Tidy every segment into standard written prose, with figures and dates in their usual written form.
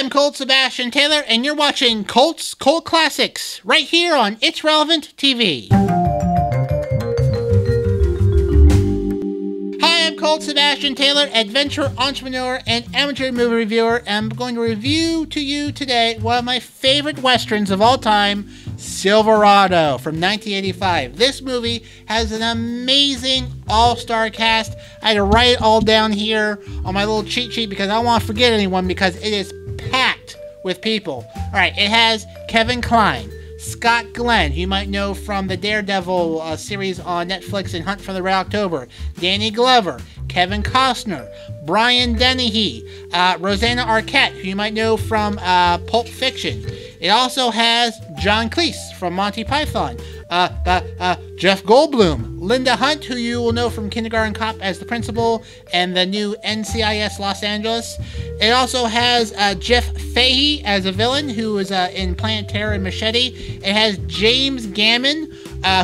I'm Colt Sebastian Taylor, and you're watching Colt's Colt Classics, right here on It's Relevant TV. Hi, I'm Colt Sebastian Taylor, adventure entrepreneur and amateur movie reviewer, and I'm going to review to you today one of my favorite westerns of all time, Silverado from 1985. This movie has an amazing all-star cast. I had to write it all down here on my little cheat sheet because I don't want to forget anyone because it is packed with people. Alright, it has Kevin Kline, Scott Glenn, who you might know from the Daredevil series on Netflix and Hunt for the Red October, Danny Glover, Kevin Costner, Brian Dennehy, Rosanna Arquette, who you might know from Pulp Fiction. It also has John Cleese from Monty Python, Jeff Goldblum, Linda Hunt, who you will know from Kindergarten Cop as the principal and the new NCIS Los Angeles. It also has Jeff Fahey as a villain, who is in Planet Terror and Machete. It has James Gammon,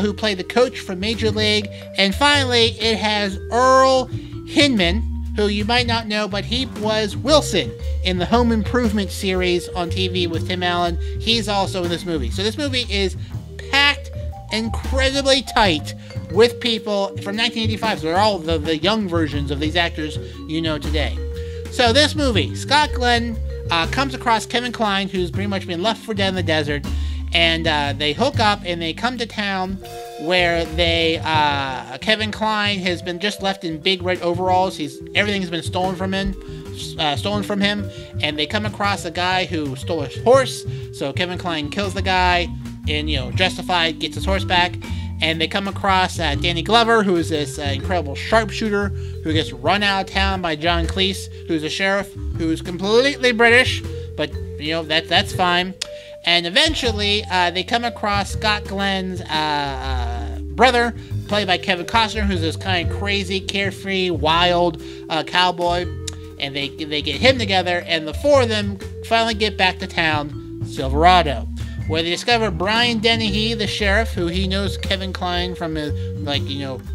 who played the coach for Major League. And finally, it has Earl Hinman, who you might not know, but he was Wilson in the Home Improvement series on TV with Tim Allen. He's also in this movie. So this movie is packed incredibly tight with people from 1985. So they're all the young versions of these actors you know today. So this movie, Scott Glenn comes across Kevin Kline, who's pretty much been left for dead in the desert, and they hook up and they come to town where Kevin Kline has been just left in big red overalls. Everything has been stolen from him, and they come across a guy who stole his horse. So Kevin Kline kills the guy, and justified, gets his horse back. And they come across Danny Glover, who is this incredible sharpshooter who gets run out of town by John Cleese, who's a sheriff who's completely British, but that's fine. And eventually, they come across Scott Glenn's brother, played by Kevin Costner, who's this kind of crazy, carefree, wild cowboy. And they get him together, and the four of them finally get back to town, Silverado, where they discover Brian Dennehy, the sheriff, who he knows Kevin Kline from his,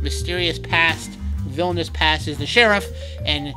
mysterious past, villainous past, is the sheriff, and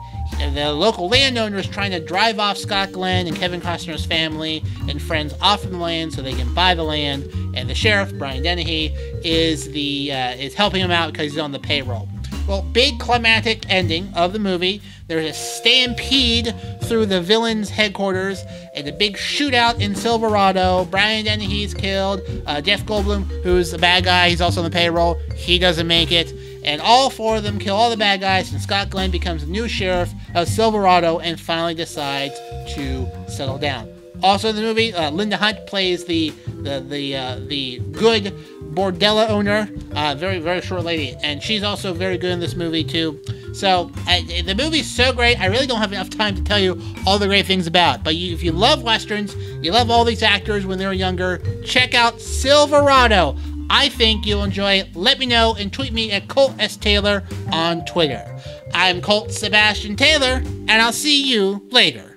the local landowner is trying to drive off Scott Glenn and Kevin Costner's family and friends off from the land so they can buy the land, and the sheriff, Brian Dennehy, is helping him out because he's on the payroll. Well, big climactic ending of the movie. There's a stampede through the villain's headquarters and a big shootout in Silverado. Brian Dennehy's killed. Jeff Goldblum, who's the bad guy, he's also on the payroll. He doesn't make it. And all four of them kill all the bad guys, and Scott Glenn becomes the new sheriff of Silverado and finally decides to settle down. Also in the movie, Linda Hunt plays the good bordella owner, very, very short lady, and she's also very good in this movie too. So the movie's so great, I really don't have enough time to tell you all the great things about it. But if you love westerns, you love all these actors when they were younger, check out Silverado. I think you'll enjoy it. Let me know and tweet me at Colt S. Taylor on Twitter. I'm Colt Sebastian Taylor, and I'll see you later.